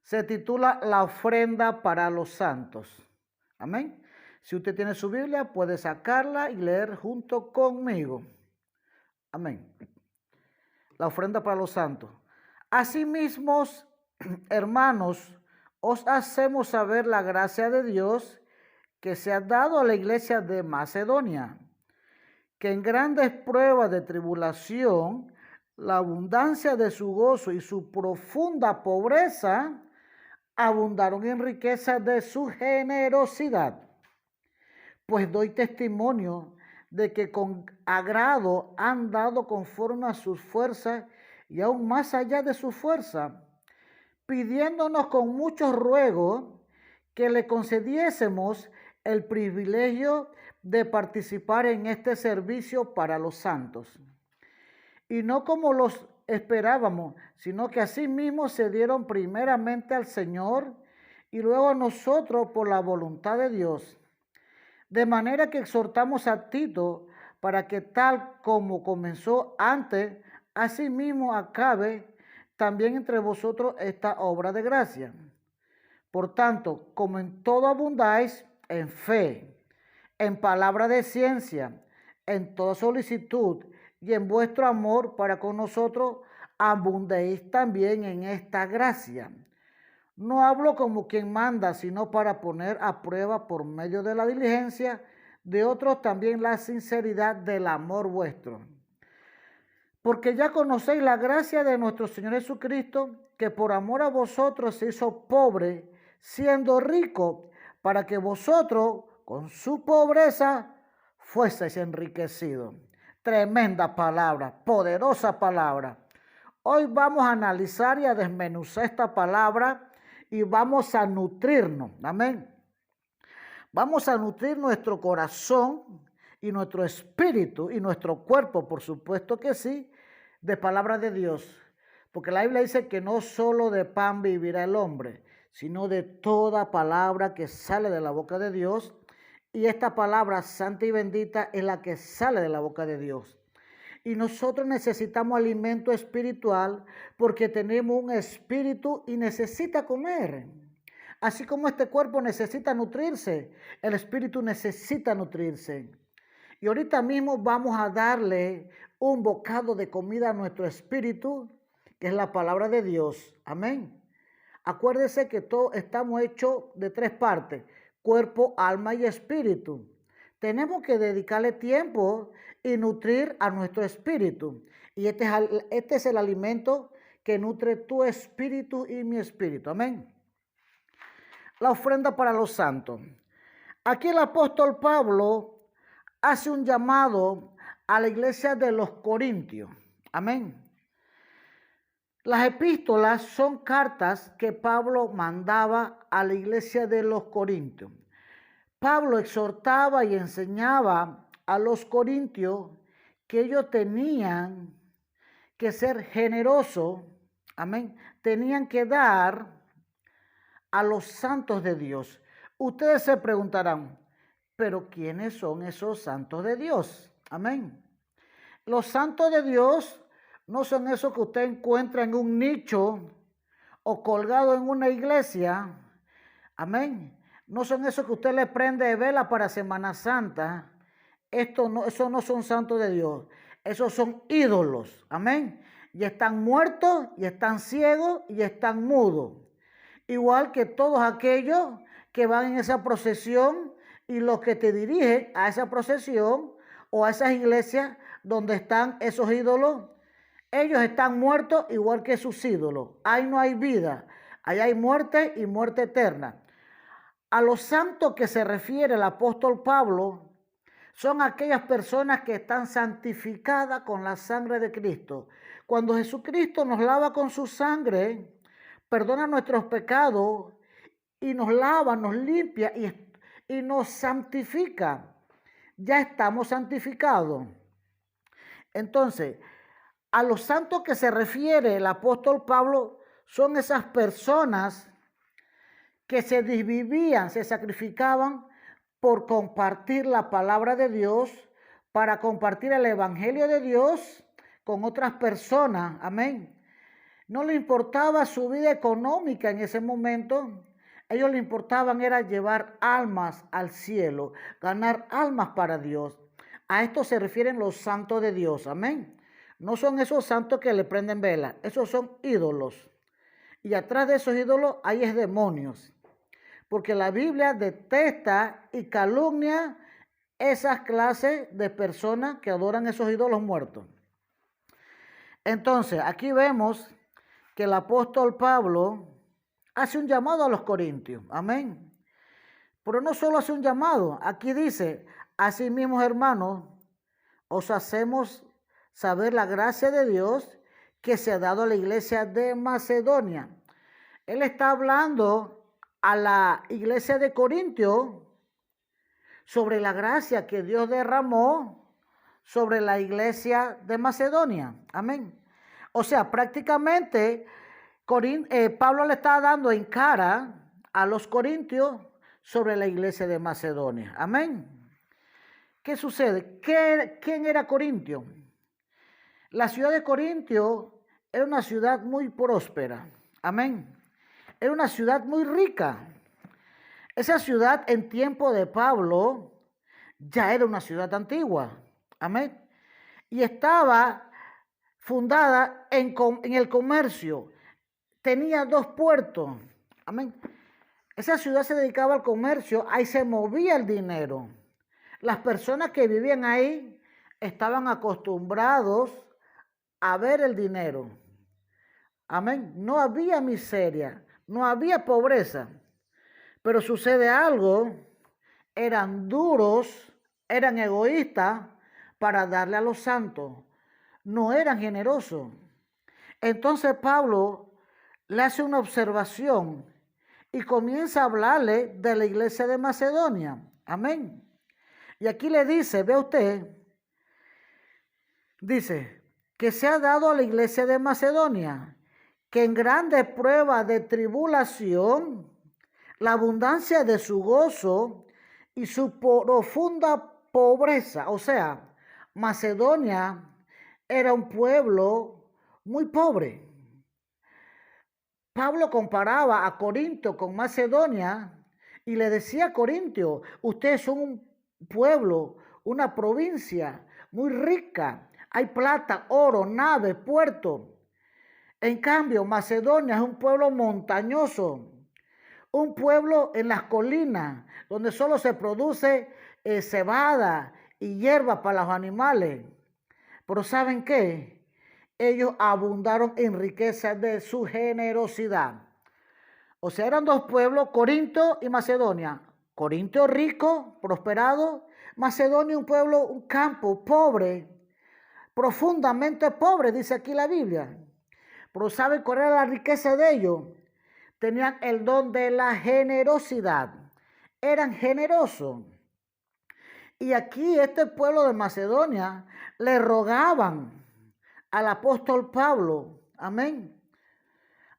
Se titula La ofrenda para los santos. Amén. Si usted tiene su Biblia, puede sacarla y leer junto conmigo. Amén. La ofrenda para los santos. Asimismo, hermanos, os hacemos saber la gracia de Dios que se ha dado a la iglesia de Macedonia, que en grandes pruebas de tribulación, la abundancia de su gozo y su profunda pobreza abundaron en riqueza de su generosidad. Pues doy testimonio de que con agrado han dado conforme a sus fuerzas y aún más allá de su fuerza, pidiéndonos con mucho ruego que le concediésemos el privilegio de participar en este servicio para los santos. Y no como los esperábamos, sino que asimismo se dieron primeramente al Señor y luego a nosotros por la voluntad de Dios. De manera que exhortamos a Tito para que tal como comenzó antes, asimismo acabe también entre vosotros esta obra de gracia. Por tanto, como en todo abundáis en fe, en palabra de ciencia, en toda solicitud y en vuestro amor para con nosotros, abundéis también en esta gracia. No hablo como quien manda, sino para poner a prueba por medio de la diligencia de otros también la sinceridad del amor vuestro. Porque ya conocéis la gracia de nuestro Señor Jesucristo, que por amor a vosotros se hizo pobre, siendo rico, para que vosotros, con su pobreza, fueseis enriquecidos. Tremenda palabra, poderosa palabra. Hoy vamos a analizar y a desmenuzar esta palabra y vamos a nutrirnos. Amén. Vamos a nutrir nuestro corazón y nuestro espíritu y nuestro cuerpo, por supuesto que sí, de palabra de Dios. Porque la Biblia dice que no solo de pan vivirá el hombre, sino de toda palabra que sale de la boca de Dios. Y esta palabra santa y bendita es la que sale de la boca de Dios. Y nosotros necesitamos alimento espiritual porque tenemos un espíritu y necesita comer. Así como este cuerpo necesita nutrirse, el espíritu necesita nutrirse. Y ahorita mismo vamos a darle un bocado de comida a nuestro espíritu, que es la palabra de Dios. Amén. Acuérdese que todos estamos hechos de tres partes: cuerpo, alma y espíritu. Tenemos que dedicarle tiempo y nutrir a nuestro espíritu. Y este es el alimento que nutre tu espíritu y mi espíritu. Amén. La ofrenda para los santos. Aquí el apóstol Pablo hace un llamado a la iglesia de los Corintios. Amén. Las epístolas son cartas que Pablo mandaba a la iglesia de los Corintios. Pablo exhortaba y enseñaba a los corintios que ellos tenían que ser generosos, amén, tenían que dar a los santos de Dios. Ustedes se preguntarán, ¿pero quiénes son esos santos de Dios? Amén. Los santos de Dios no son esos que usted encuentra en un nicho o colgado en una iglesia. Amén. No son esos que usted le prende vela para Semana Santa. Esos no son santos de Dios. Esos son ídolos. Amén. Y están muertos, y están ciegos, y están mudos. Igual que todos aquellos que van en esa procesión y los que te dirigen a esa procesión o a esas iglesias donde están esos ídolos. Ellos están muertos igual que sus ídolos. Ahí no hay vida. Ahí hay muerte y muerte eterna. A los santos que se refiere el apóstol Pablo son aquellas personas que están santificadas con la sangre de Cristo. Cuando Jesucristo nos lava con su sangre, perdona nuestros pecados y nos lava, nos limpia y nos santifica. Ya estamos santificados. Entonces, a los santos que se refiere el apóstol Pablo son esas personas que se desvivían, se sacrificaban por compartir la palabra de Dios, para compartir el evangelio de Dios con otras personas. Amén. No le importaba su vida económica en ese momento. Ellos le importaban era llevar almas al cielo, ganar almas para Dios. A esto se refieren los santos de Dios, amén. No son esos santos que le prenden vela, esos son ídolos. Y atrás de esos ídolos hay es demonios. Porque la Biblia detesta y calumnia esas clases de personas que adoran esos ídolos muertos. Entonces, aquí vemos que el apóstol Pablo hace un llamado a los corintios. Amén. Pero no solo hace un llamado. Aquí dice, asimismo, hermanos, os hacemos saber la gracia de Dios que se ha dado a la iglesia de Macedonia. Él está hablando a la iglesia de Corintio sobre la gracia que Dios derramó sobre la iglesia de Macedonia. Amén. O sea, prácticamente Pablo le está dando en cara a los corintios sobre la iglesia de Macedonia. Amén. ¿Qué sucede? ¿Quién era Corintio? La ciudad de Corintio era una ciudad muy próspera. Amén. Era una ciudad muy rica. Esa ciudad en tiempo de Pablo ya era una ciudad antigua. Amén. Y estaba fundada en el comercio. Tenía 2 puertos. Amén. Esa ciudad se dedicaba al comercio. Ahí se movía el dinero. Las personas que vivían ahí estaban acostumbrados a ver el dinero. Amén. No había miseria. No había pobreza. Pero sucede algo. Eran duros, eran egoístas para darle a los santos. No eran generosos. Entonces Pablo le hace una observación y comienza a hablarle de la iglesia de Macedonia. Amén. Y aquí le dice, ve usted, dice que se ha dado a la iglesia de Macedonia que en grandes pruebas de tribulación, la abundancia de su gozo y su profunda pobreza. O sea, Macedonia era un pueblo muy pobre. Pablo comparaba a Corinto con Macedonia y le decía a Corintio, ustedes son un pueblo, una provincia muy rica. Hay plata, oro, naves, puertos. En cambio, Macedonia es un pueblo montañoso, un pueblo en las colinas, donde solo se produce cebada y hierba para los animales. Pero ¿saben qué? Ellos abundaron en riqueza de su generosidad. O sea, eran 2 pueblos, Corinto y Macedonia. Corinto rico, prosperado. Macedonia un pueblo, un campo pobre, profundamente pobre, dice aquí la Biblia. Pero ¿saben cuál era la riqueza de ellos? Tenían el don de la generosidad. Eran generosos. Y aquí este pueblo de Macedonia le rogaban al apóstol Pablo. Amén.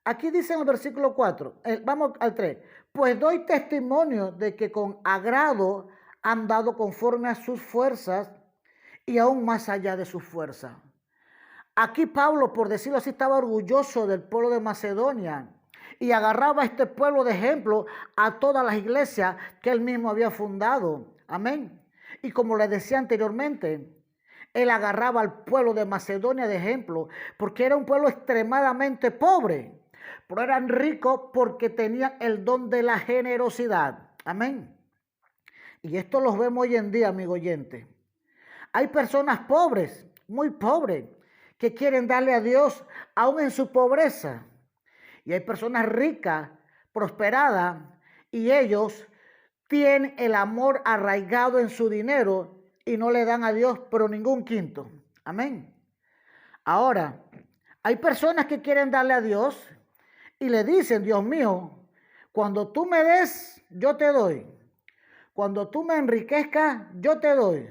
Aquí dice en el versículo 4, vamos al 3. Pues doy testimonio de que con agrado han dado conforme a sus fuerzas y aún más allá de sus fuerzas. Aquí Pablo, por decirlo así, estaba orgulloso del pueblo de Macedonia y agarraba a este pueblo de ejemplo a todas las iglesias que él mismo había fundado. Amén. Y como les decía anteriormente, él agarraba al pueblo de Macedonia de ejemplo porque era un pueblo extremadamente pobre, pero eran ricos porque tenían el don de la generosidad. Amén. Y esto los vemos hoy en día, amigo oyente. Hay personas pobres, muy pobres, que quieren darle a Dios aún en su pobreza. Y hay personas ricas, prosperadas, y ellos tienen el amor arraigado en su dinero y no le dan a Dios pero ningún quinto. Amén. Ahora, hay personas que quieren darle a Dios y le dicen, Dios mío, cuando tú me des, yo te doy. Cuando tú me enriquezcas, yo te doy.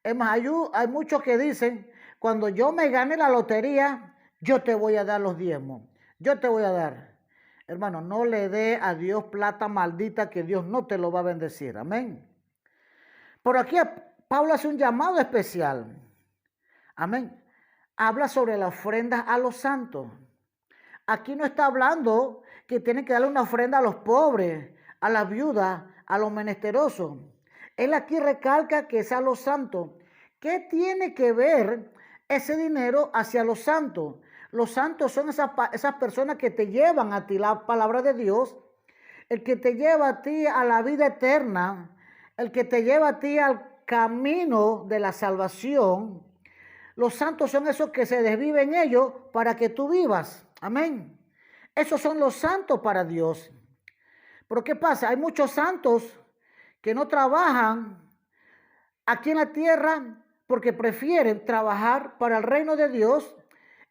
Es más, hay muchos que dicen, cuando yo me gane la lotería, yo te voy a dar los diezmos. Yo te voy a dar. Hermano, no le dé a Dios plata maldita que Dios no te lo va a bendecir. Amén. Por aquí Pablo hace un llamado especial. Amén. Habla sobre la ofrenda a los santos. aquí no está hablando que tienen que darle una ofrenda a los pobres, a las viudas, a los menesterosos. Él aquí recalca que es a los santos. ¿Qué tiene que ver ese dinero hacia los santos? Los santos son esas personas que te llevan a ti la palabra de Dios, el que te lleva a ti a la vida eterna, el que te lleva a ti al camino de la salvación. Los santos son esos que se desviven ellos para que tú vivas. Amén. Esos son los santos para Dios. Pero ¿qué pasa? Hay muchos santos que no trabajan aquí en la tierra porque prefieren trabajar para el reino de Dios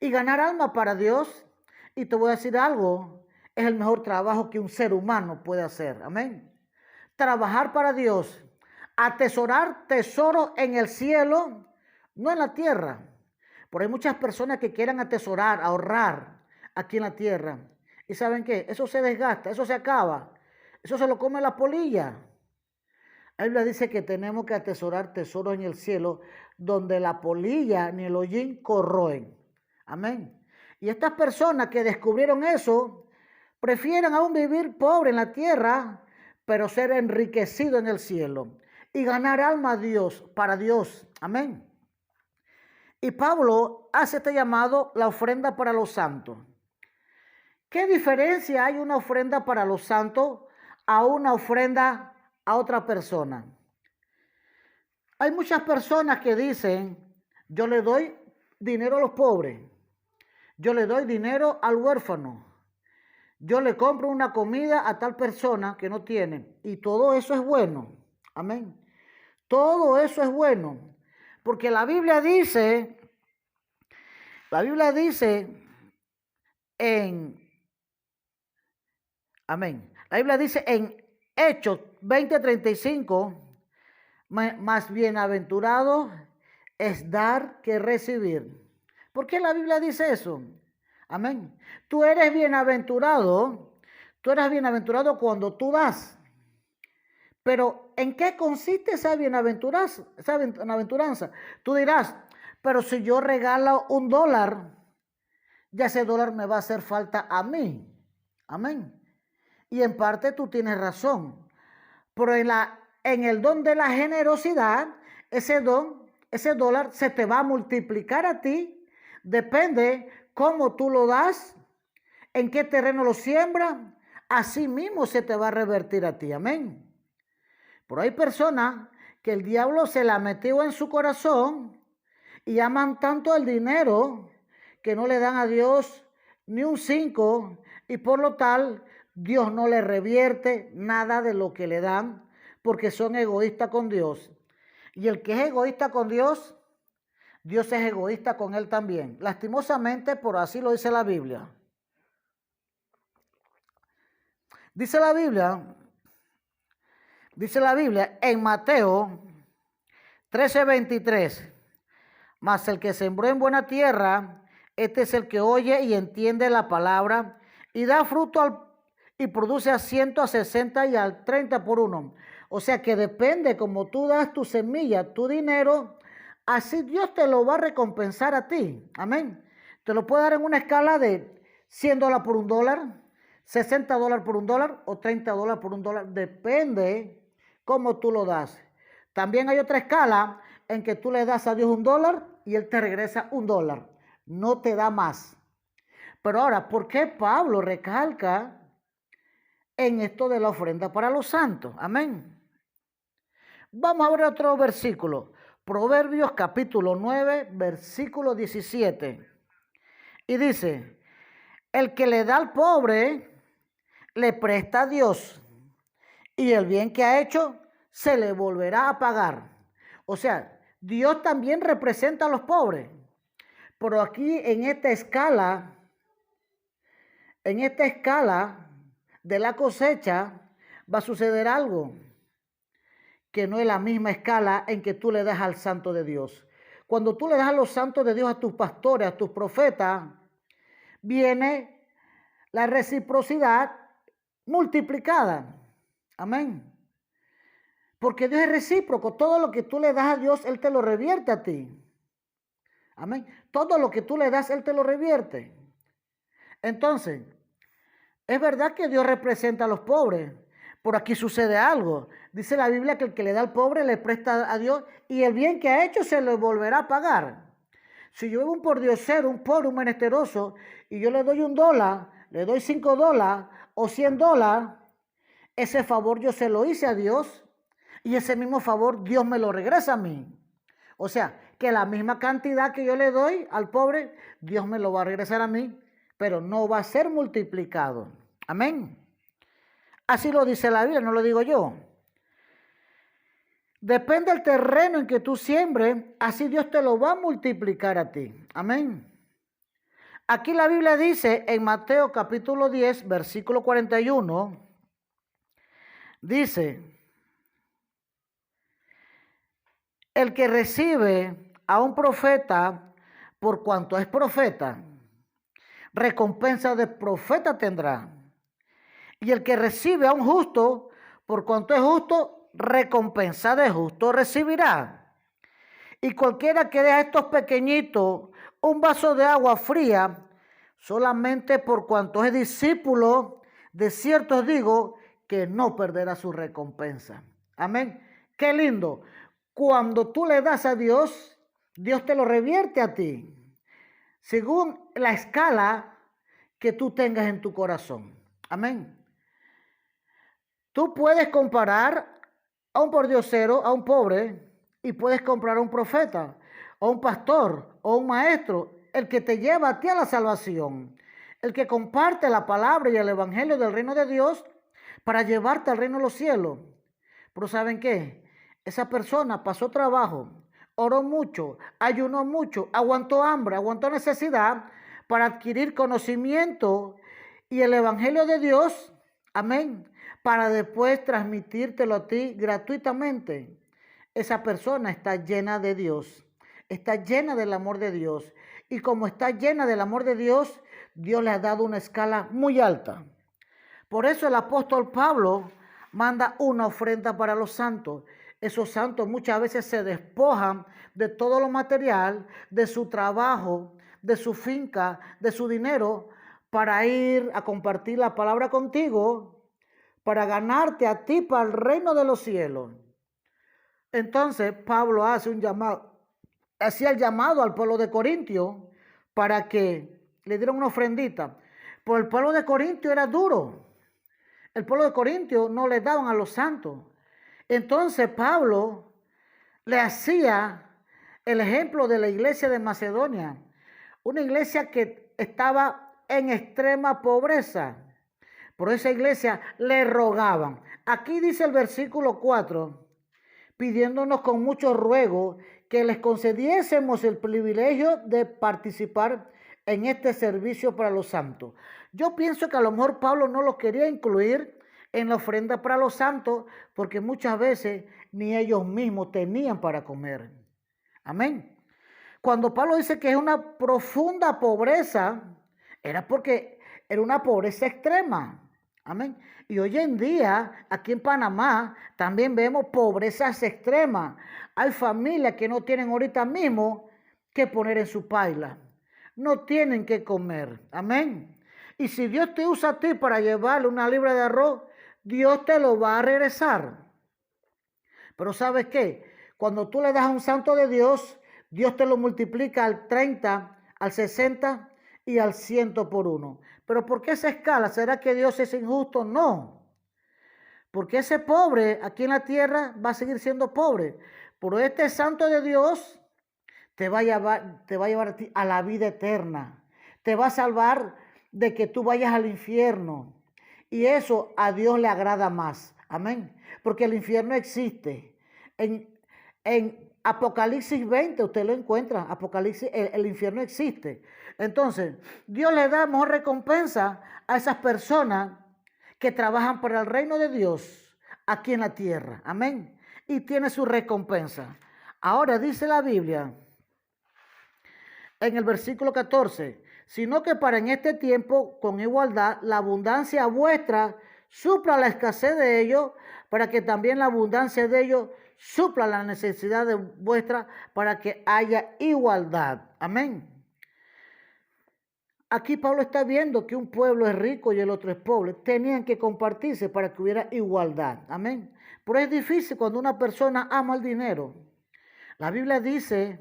y ganar alma para Dios. Y te voy a decir algo, es el mejor trabajo que un ser humano puede hacer. Amén. Trabajar para Dios, atesorar tesoros en el cielo, no en la tierra. Pero hay muchas personas que quieren atesorar, ahorrar aquí en la tierra. ¿Y saben qué? Eso se desgasta, eso se acaba. Eso se lo come la polilla. La Biblia dice que tenemos que atesorar tesoros en el cielo donde la polilla ni el hollín corroen. Amén. Y estas personas que descubrieron eso, prefieren aún vivir pobre en la tierra, pero ser enriquecido en el cielo y ganar alma a Dios, para Dios. Amén. Y Pablo hace este llamado, la ofrenda para los santos. ¿Qué diferencia hay una ofrenda para los santos a una ofrenda a otra persona? Hay muchas personas que dicen, yo le doy dinero a los pobres, yo le doy dinero al huérfano, yo le compro una comida a tal persona que no tiene, y todo eso es bueno. Amén. Todo eso es bueno, porque la Biblia dice amén. La Biblia dice en Hechos 20:35, más bienaventurado es dar que recibir. ¿Por qué la Biblia dice eso? Amén. Tú eres bienaventurado cuando tú das. Pero ¿en qué consiste esa bienaventuranza? Tú dirás, pero si yo regalo $1, ya ese dólar me va a hacer falta a mí. Amén. Y en parte tú tienes razón. Pero en el don de la generosidad, ese dólar se te va a multiplicar a ti. Depende cómo tú lo das, en qué terreno lo siembras, así mismo se te va a revertir a ti. Amén. Pero hay personas que el diablo se la metió en su corazón y aman tanto el dinero que no le dan a Dios ni un 5 y por lo tal Dios no le revierte nada de lo que le dan porque son egoístas con Dios. Y el que es egoísta con Dios, Dios es egoísta con él también. Lastimosamente, por así lo dice la Biblia. Dice la Biblia en Mateo 13:23. Mas el que sembró en buena tierra, este es el que oye y entiende la palabra y da fruto y produce a 100, a 60 y al 30 por uno. O sea que depende como tú das tu semilla, tu dinero, así Dios te lo va a recompensar a ti. Amén. Te lo puede dar en una escala de $100 por $1, $60 por $1 o $30 por $1. Depende cómo tú lo das. También hay otra escala en que tú le das a Dios $1 y Él te regresa $1. No te da más. Pero ahora, ¿por qué Pablo recalca en esto de la ofrenda para los santos? Amén. Vamos a ver otro versículo. Proverbios capítulo 9, versículo 17. Y dice, el que le da al pobre, le presta a Dios, y el bien que ha hecho, se le volverá a pagar. O sea, Dios también representa a los pobres. Pero aquí en esta escala de la cosecha, va a suceder algo que no es la misma escala en que tú le das al santo de Dios. Cuando tú le das a los santos de Dios, a tus pastores, a tus profetas, viene la reciprocidad multiplicada. Amén. Porque Dios es recíproco. Todo lo que tú le das a Dios, Él te lo revierte a ti. Amén. Todo lo que tú le das, Él te lo revierte. Entonces, es verdad que Dios representa a los pobres, pero aquí sucede algo. Dice la Biblia que el que le da al pobre le presta a Dios y el bien que ha hecho se le volverá a pagar. Si yo veo un pordiosero, un pobre, un menesteroso, y yo le doy $1, le doy $5 o $100, ese favor yo se lo hice a Dios y ese mismo favor Dios me lo regresa a mí. O sea, que la misma cantidad que yo le doy al pobre, Dios me lo va a regresar a mí, pero no va a ser multiplicado. Amén. Así lo dice la Biblia, no lo digo yo. Depende del terreno en que tú siembres, así Dios te lo va a multiplicar a ti. Amén. Aquí la Biblia dice en Mateo capítulo 10, versículo 41, dice, el que recibe a un profeta por cuanto es profeta, recompensa de profeta tendrá. Y el que recibe a un justo por cuanto es justo, recompensa de justo recibirá. Y cualquiera que dé a estos pequeñitos un vaso de agua fría, solamente por cuanto es discípulo, de cierto os digo que no perderá su recompensa. Amén. Qué lindo. Cuando tú le das a Dios, Dios te lo revierte a ti, según la escala que tú tengas en tu corazón. Amén. Tú puedes comparar a un pordiosero, a un pobre, y puedes comprar a un profeta, o un pastor, o un maestro, el que te lleva a ti a la salvación, el que comparte la palabra y el evangelio del reino de Dios para llevarte al reino de los cielos. Pero ¿saben qué? Esa persona pasó trabajo, oró mucho, ayunó mucho, aguantó hambre, aguantó necesidad para adquirir conocimiento y el evangelio de Dios, amén, para después transmitírtelo a ti gratuitamente. Esa persona está llena de Dios, está llena del amor de Dios. Y como está llena del amor de Dios, Dios le ha dado una escala muy alta. Por eso el apóstol Pablo manda una ofrenda para los santos. Esos santos muchas veces se despojan de todo lo material, de su trabajo, de su finca, de su dinero, para ir a compartir la palabra contigo, para ganarte a ti para el reino de los cielos. Entonces Pablo hace un llamado, hacía el llamado al pueblo de Corintio para que le dieran una ofrendita. Pero el pueblo de Corintio era duro. El pueblo de Corintio no le daban a los santos. Entonces Pablo le hacía el ejemplo de la iglesia de Macedonia, una iglesia que estaba en extrema pobreza. Por esa iglesia le rogaban. Aquí dice el versículo 4, pidiéndonos con mucho ruego que les concediésemos el privilegio de participar en este servicio para los santos. Yo pienso que a lo mejor Pablo no lo quería incluir en la ofrenda para los santos porque muchas veces ni ellos mismos tenían para comer. Amén. Cuando Pablo dice que es una profunda pobreza, era porque era una pobreza extrema. Amén. Y hoy en día, aquí en Panamá, también vemos pobrezas extremas. Hay familias que no tienen ahorita mismo que poner en su paila. No tienen que comer. Amén. Y si Dios te usa a ti para llevarle una libra de arroz, Dios te lo va a regresar. Pero ¿sabes qué? Cuando tú le das a un santo de Dios, Dios te lo multiplica al 30, al 60 y al 100 por uno. ¿Pero por qué esa escala? ¿Será que Dios es injusto? No. Porque ese pobre aquí en la tierra va a seguir siendo pobre. Pero este santo de Dios te va a llevar a ti a la vida eterna. Te va a salvar de que tú vayas al infierno. Y eso a Dios le agrada más. Amén. Porque el infierno existe. En Apocalipsis 20 usted lo encuentra. Apocalipsis, el infierno existe. Entonces, Dios le da mejor recompensa a esas personas que trabajan para el reino de Dios aquí en la tierra. Amén. Y tiene su recompensa. Ahora dice la Biblia en el versículo 14, sino que para en este tiempo, con igualdad, la abundancia vuestra supla la escasez de ellos, para que también la abundancia de ellos supla la necesidad de vuestra, para que haya igualdad. Amén. Aquí Pablo está viendo que un pueblo es rico y el otro es pobre. Tenían que compartirse para que hubiera igualdad. Amén. Pero es difícil cuando una persona ama el dinero. La Biblia dice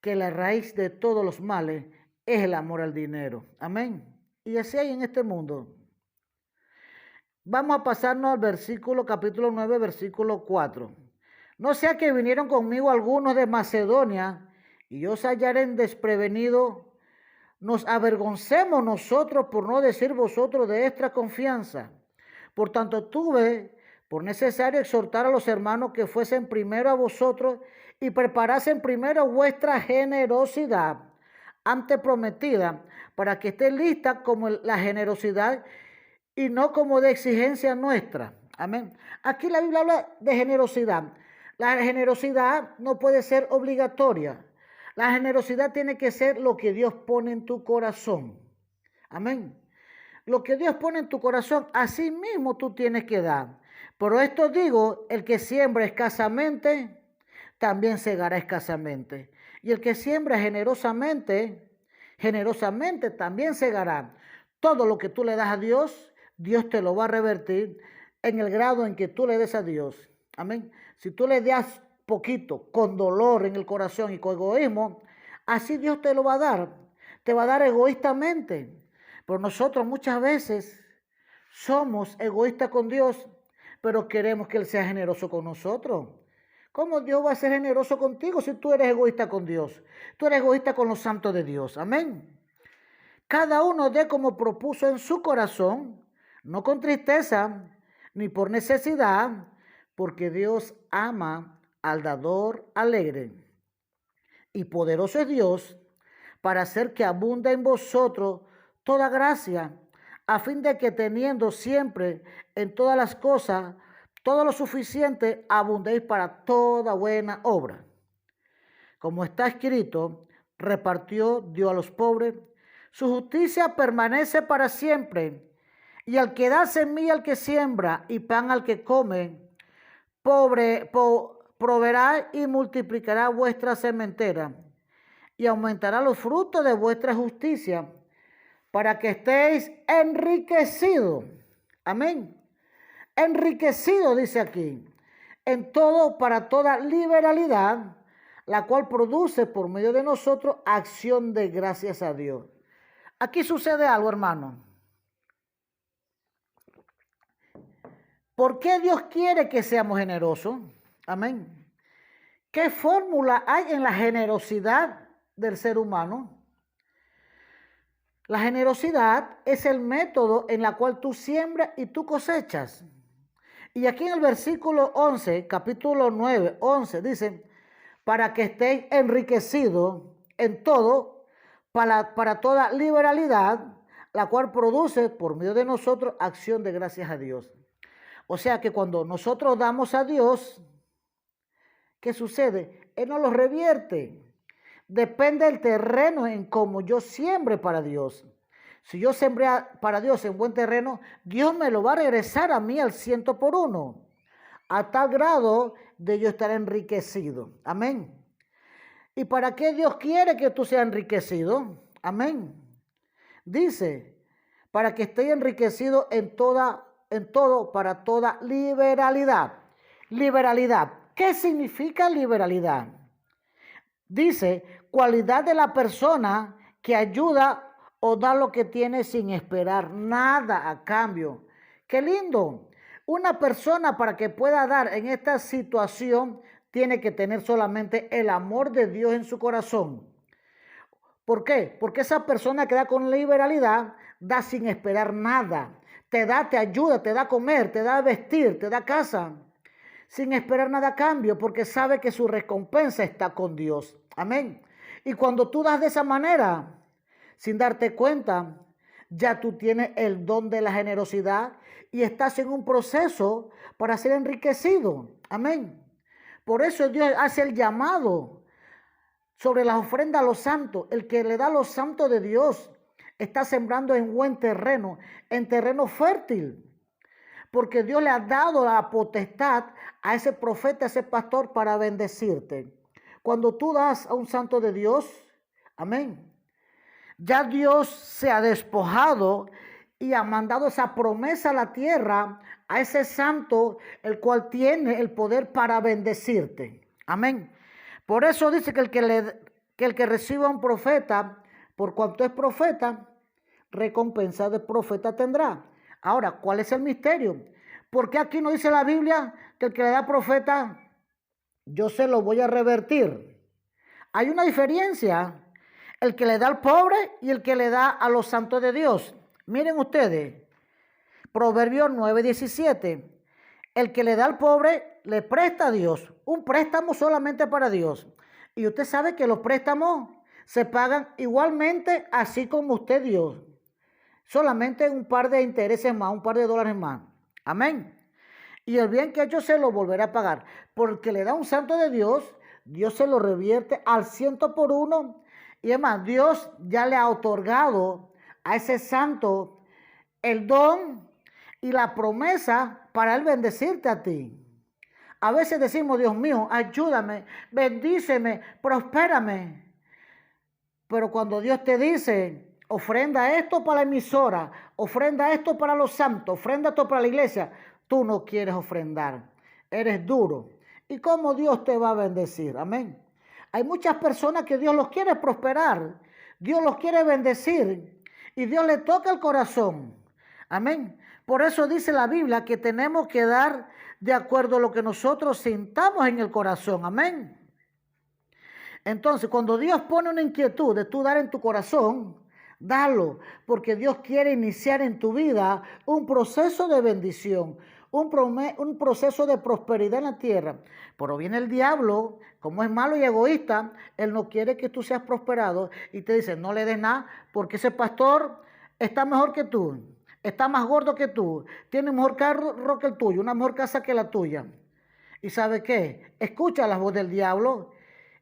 que la raíz de todos los males es el amor al dinero. Amén. Y así hay en este mundo. Vamos a pasarnos al versículo, capítulo 9, versículo 4. No sea que vinieron conmigo algunos de Macedonia y os hallaren desprevenido, nos avergoncemos nosotros por no decir vosotros de extra confianza. Por tanto, tuve por necesario exhortar a los hermanos que fuesen primero a vosotros y preparasen primero vuestra generosidad antes prometida, para que esté lista como la generosidad y no como de exigencia nuestra. Amén. Aquí la Biblia habla de generosidad. La generosidad no puede ser obligatoria. La generosidad tiene que ser lo que Dios pone en tu corazón. Amén. Lo que Dios pone en tu corazón, así mismo tú tienes que dar. Pero esto digo, el que siembra escasamente, también segará escasamente. Y el que siembra generosamente, generosamente también segará. Todo lo que tú le das a Dios, Dios te lo va a revertir en el grado en que tú le des a Dios. Amén. Si tú le das poquito, con dolor en el corazón y con egoísmo, así Dios te lo va a dar. Te va a dar egoístamente. Pero nosotros muchas veces somos egoístas con Dios, pero queremos que Él sea generoso con nosotros. ¿Cómo Dios va a ser generoso contigo si tú eres egoísta con Dios? Tú eres egoísta con los santos de Dios. Amén. Cada uno dé como propuso en su corazón, no con tristeza ni por necesidad, porque Dios ama al dador alegre. Y poderoso es Dios para hacer que abunde en vosotros toda gracia, a fin de que teniendo siempre en todas las cosas todo lo suficiente, abundéis para toda buena obra. Como está escrito, repartió, dio a los pobres, su justicia permanece para siempre, y al que da semilla al que siembra y pan al que come, proveerá y multiplicará vuestra sementera y aumentará los frutos de vuestra justicia, para que estéis enriquecidos. Amén. Enriquecido, dice aquí, en todo para toda liberalidad, la cual produce por medio de nosotros acción de gracias a Dios. Aquí sucede algo, hermano. ¿Por qué Dios quiere que seamos generosos? Amén. ¿Qué fórmula hay en la generosidad del ser humano? La generosidad es el método en el cual tú siembras y tú cosechas. Y aquí en el versículo 11, capítulo 9, 11, dice, para que estéis enriquecidos en todo, para toda liberalidad, la cual produce por medio de nosotros acción de gracias a Dios. O sea que cuando nosotros damos a Dios, ¿qué sucede? Él nos lo revierte. Depende del terreno en cómo yo siembre para Dios. Si yo sembré para Dios en buen terreno, Dios me lo va a regresar a mí al 100%, a tal grado de yo estar enriquecido. Amén. ¿Y para qué Dios quiere que tú seas enriquecido? Amén. Dice, para que esté enriquecido en todo, para toda liberalidad. Liberalidad. ¿Qué significa liberalidad? Dice, cualidad de la persona que ayuda o da lo que tiene sin esperar nada a cambio. ¡Qué lindo! Una persona para que pueda dar en esta situación tiene que tener solamente el amor de Dios en su corazón. ¿Por qué? Porque esa persona que da con liberalidad da sin esperar nada. Te da, te ayuda, te da a comer, te da a vestir, te da casa, sin esperar nada a cambio, porque sabe que su recompensa está con Dios. Amén. Y cuando tú das de esa manera, sin darte cuenta, ya tú tienes el don de la generosidad y estás en un proceso para ser enriquecido. Amén. Por eso Dios hace el llamado sobre la ofrenda a los santos. El que le da a los santos de Dios está sembrando en buen terreno, en terreno fértil. Porque Dios le ha dado la potestad a ese profeta, a ese pastor para bendecirte. Cuando tú das a un santo de Dios, amén, Ya Dios se ha despojado y ha mandado esa promesa a la tierra, a ese santo, el cual tiene el poder para bendecirte. Amén. Por eso dice que el que reciba a un profeta, por cuanto es profeta, recompensa de profeta tendrá. Ahora, ¿cuál es el misterio? ¿Por qué aquí no dice la Biblia que el que le da profeta, yo se lo voy a revertir? Hay una diferencia, el que le da al pobre y el que le da a los santos de Dios. Miren ustedes, Proverbios 9:17. El que le da al pobre le presta a Dios. Un préstamo solamente para Dios. Y usted sabe que los préstamos se pagan igualmente así como usted dio. Solamente un par de intereses más, un par de dólares más. Amén. Y el bien que ha hecho se lo volverá a pagar. Porque le da un santo de Dios, Dios se lo revierte al 100 por 1. Y además, Dios ya le ha otorgado a ese santo el don y la promesa para él bendecirte a ti. A veces decimos, Dios mío, ayúdame, bendíceme, prospérame. Pero cuando Dios te dice, ofrenda esto para la emisora, ofrenda esto para los santos, ofrenda esto para la iglesia, tú no quieres ofrendar, eres duro. ¿Y cómo Dios te va a bendecir? Amén. Hay muchas personas que Dios los quiere prosperar, Dios los quiere bendecir y Dios le toca el corazón. Amén. Por eso dice la Biblia que tenemos que dar de acuerdo a lo que nosotros sintamos en el corazón. Amén. Entonces, cuando Dios pone una inquietud de tú dar en tu corazón, dalo, porque Dios quiere iniciar en tu vida un proceso de bendición, un proceso de prosperidad en la tierra. Pero viene el diablo, como es malo y egoísta, él no quiere que tú seas prosperado y te dice, no le des nada, porque ese pastor está mejor que tú, está más gordo que tú, tiene mejor carro que el tuyo, una mejor casa que la tuya. ¿Y sabe qué? Escucha la voz del diablo.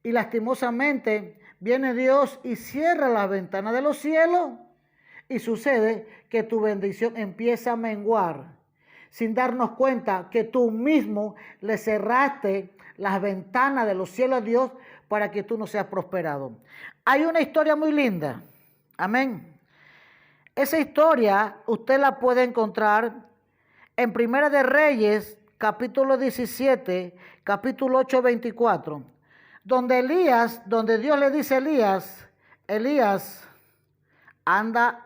Y lastimosamente viene Dios y cierra la ventana de los cielos y sucede que tu bendición empieza a menguar sin darnos cuenta que tú mismo le cerraste las ventanas de los cielos a Dios para que tú no seas prosperado. Hay una historia muy linda. Amén. Esa historia usted la puede encontrar en Primera de Reyes, capítulo 17, capítulo 8, 24. Donde Dios le dice a Elías, anda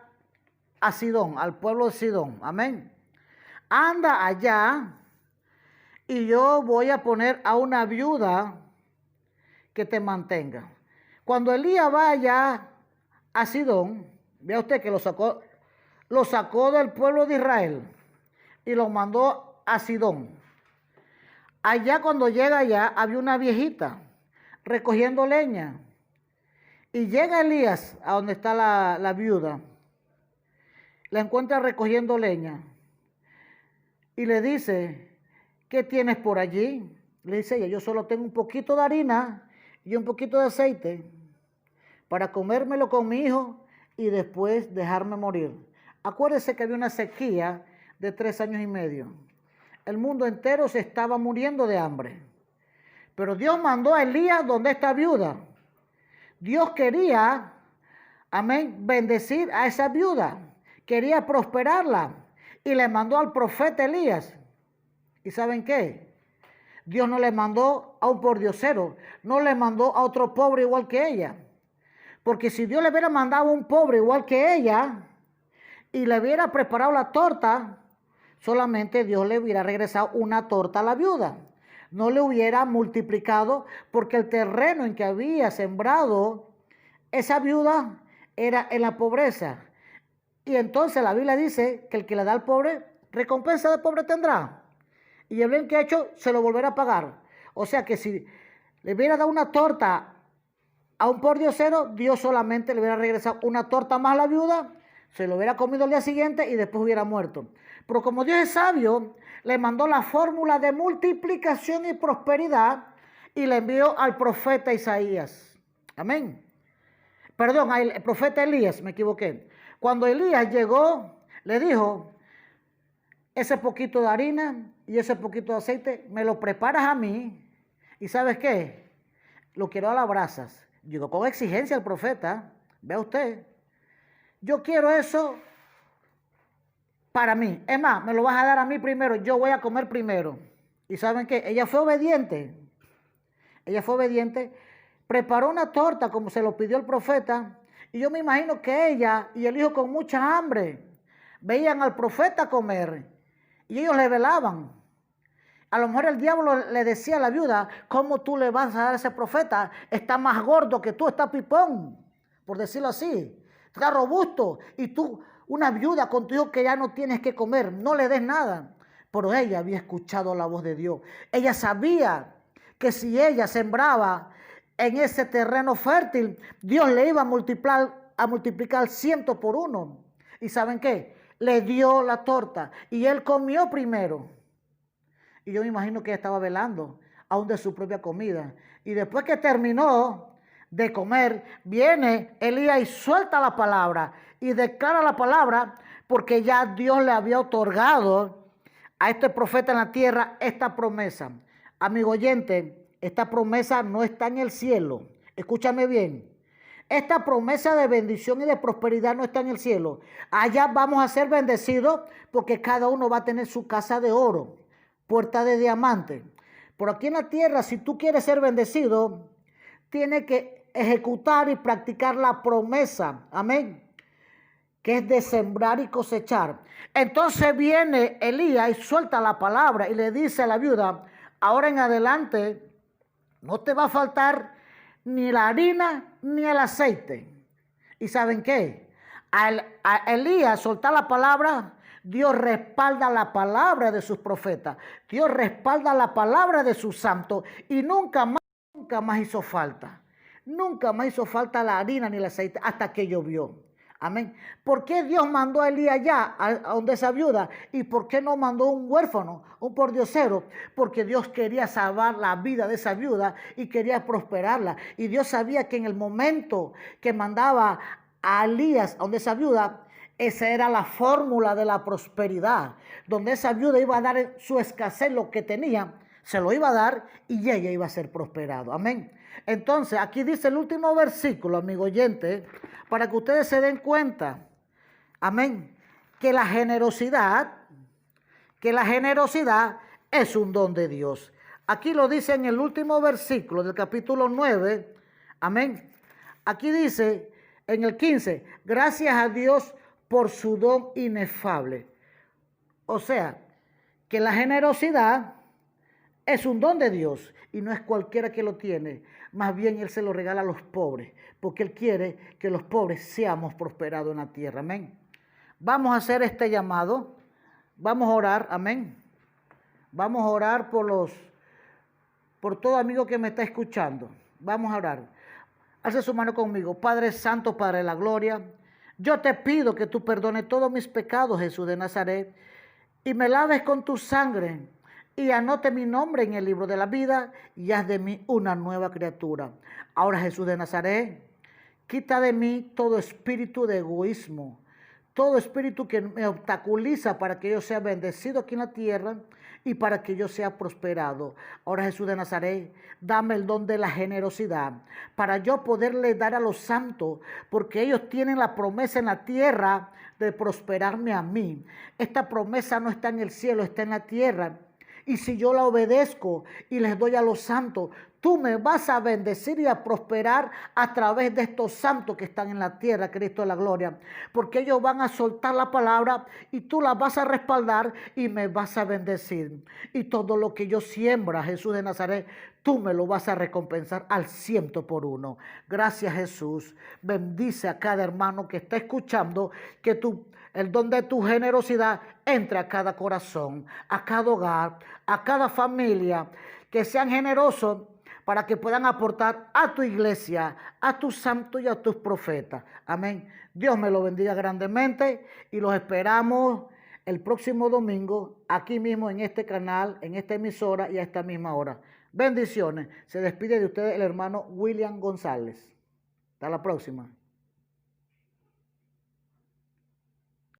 a Sidón, al pueblo de Sidón, amén. Anda allá y yo voy a poner a una viuda que te mantenga. Cuando Elías va allá a Sidón, vea usted que lo sacó del pueblo de Israel y lo mandó a Sidón. Allá cuando llega allá había una viejita recogiendo leña. Y llega Elías a donde está la viuda. La encuentra recogiendo leña. Y le dice, ¿qué tienes por allí? Le dice ella, yo solo tengo un poquito de harina y un poquito de aceite para comérmelo con mi hijo y después dejarme morir. Acuérdese que había una sequía de 3 años y medio. El mundo entero se estaba muriendo de hambre. Pero Dios mandó a Elías donde esta viuda. Dios quería, amén, bendecir a esa viuda. Quería prosperarla. Y le mandó al profeta Elías. ¿Y saben qué? Dios no le mandó a un pordiosero. No le mandó a otro pobre igual que ella. Porque si Dios le hubiera mandado a un pobre igual que ella y le hubiera preparado la torta, solamente Dios le hubiera regresado una torta a la viuda. No le hubiera multiplicado porque el terreno en que había sembrado esa viuda era en la pobreza. Y entonces la Biblia dice que el que le da al pobre, recompensa de pobre tendrá. Y el bien que ha hecho se lo volverá a pagar. O sea que si le hubiera dado una torta a un pordiosero, Dios solamente le hubiera regresado una torta más a la viuda, se lo hubiera comido el día siguiente y después hubiera muerto. Pero como Dios es sabio, le mandó la fórmula de multiplicación y prosperidad y le envió al profeta Isaías. Amén. Perdón, al profeta Elías, me equivoqué. Cuando Elías llegó, le dijo, ese poquito de harina y ese poquito de aceite, me lo preparas a mí. ¿Y sabes qué? Lo quiero a las brasas. Llegó con exigencia el profeta. Vea usted. yo quiero eso para mí. Es más, me lo vas a dar a mí primero, yo voy a comer primero. ¿Y saben qué? Ella fue obediente. Ella fue obediente, preparó una torta como se lo pidió el profeta. Y yo me imagino que ella y el hijo con mucha hambre veían al profeta comer y ellos le velaban. A lo mejor el diablo le decía a la viuda, ¿cómo tú le vas a dar a ese profeta? Está más gordo que tú, está pipón, por decirlo así. Está robusto. Y tú, una viuda con tu hijo que ya no tienes que comer, no le des nada. Pero ella había escuchado la voz de Dios. Ella sabía que si ella sembraba en ese terreno fértil, Dios le iba a multiplicar 100 por 1. ¿Y saben qué? Le dio la torta y él comió primero. Y yo me imagino que ella estaba velando aún de su propia comida. Y después que terminó de comer, viene Elías y suelta la palabra y declara la palabra porque ya Dios le había otorgado a este profeta en la tierra esta promesa. Amigo oyente, esta promesa no está en el cielo. Escúchame bien. Esta promesa de bendición y de prosperidad no está en el cielo. Allá vamos a ser bendecidos porque cada uno va a tener su casa de oro, puerta de diamante. Por aquí en la tierra, si tú quieres ser bendecido, tienes que ejecutar y practicar la promesa. Amén. Que es de sembrar y cosechar. Entonces viene Elías y suelta la palabra y le dice a la viuda, ahora en adelante no te va a faltar ni la harina ni el aceite. ¿Y saben qué? A Elías soltar la palabra, Dios respalda la palabra de sus profetas. Dios respalda la palabra de sus santos y nunca más hizo falta. Nunca más hizo falta la harina ni el aceite hasta que llovió. Amén. ¿Por qué Dios mandó a Elías allá, a donde esa viuda? ¿Y por qué no mandó un huérfano, un pordiosero? Porque Dios quería salvar la vida de esa viuda y quería prosperarla. Y Dios sabía que en el momento que mandaba a Elías a donde esa viuda, esa era la fórmula de la prosperidad. Donde esa viuda iba a dar su escasez, lo que tenía, se lo iba a dar y ella iba a ser prosperado. Amén. Entonces, aquí dice el último versículo, amigo oyente, para que ustedes se den cuenta, amén, que la generosidad es un don de Dios. Aquí lo dice en el último versículo del capítulo 9, amén. Aquí dice en el 15, gracias a Dios por su don inefable. O sea, que la generosidad es un don de Dios y no es cualquiera que lo tiene. Más bien Él se lo regala a los pobres, porque Él quiere que los pobres seamos prosperados en la tierra. Amén. Vamos a hacer este llamado. Vamos a orar. Amén. Vamos a orar por todo amigo que me está escuchando. Vamos a orar. Alce su mano conmigo. Padre Santo, Padre de la Gloria, yo te pido que tú perdones todos mis pecados, Jesús de Nazaret, y me laves con tu sangre y anote mi nombre en el libro de la vida y haz de mí una nueva criatura. Ahora, Jesús de Nazaret, quita de mí todo espíritu de egoísmo, todo espíritu que me obstaculiza para que yo sea bendecido aquí en la tierra y para que yo sea prosperado. Ahora, Jesús de Nazaret, dame el don de la generosidad para yo poderle dar a los santos, porque ellos tienen la promesa en la tierra de prosperarme a mí. Esta promesa no está en el cielo, está en la tierra. Y si yo la obedezco y les doy a los santos, tú me vas a bendecir y a prosperar a través de estos santos que están en la tierra, Cristo de la gloria. Porque ellos van a soltar la palabra y tú la vas a respaldar y me vas a bendecir. Y todo lo que yo siembra, Jesús de Nazaret, tú me lo vas a recompensar al 100 por 1. Gracias, Jesús. Bendice a cada hermano que está escuchando, que el don de tu generosidad entre a cada corazón, a cada hogar, a cada familia, que sean generosos para que puedan aportar a tu iglesia, a tus santos y a tus profetas. Amén. Dios me lo bendiga grandemente y los esperamos el próximo domingo aquí mismo en este canal, en esta emisora y a esta misma hora. Bendiciones. Se despide de ustedes el hermano William González. Hasta la próxima.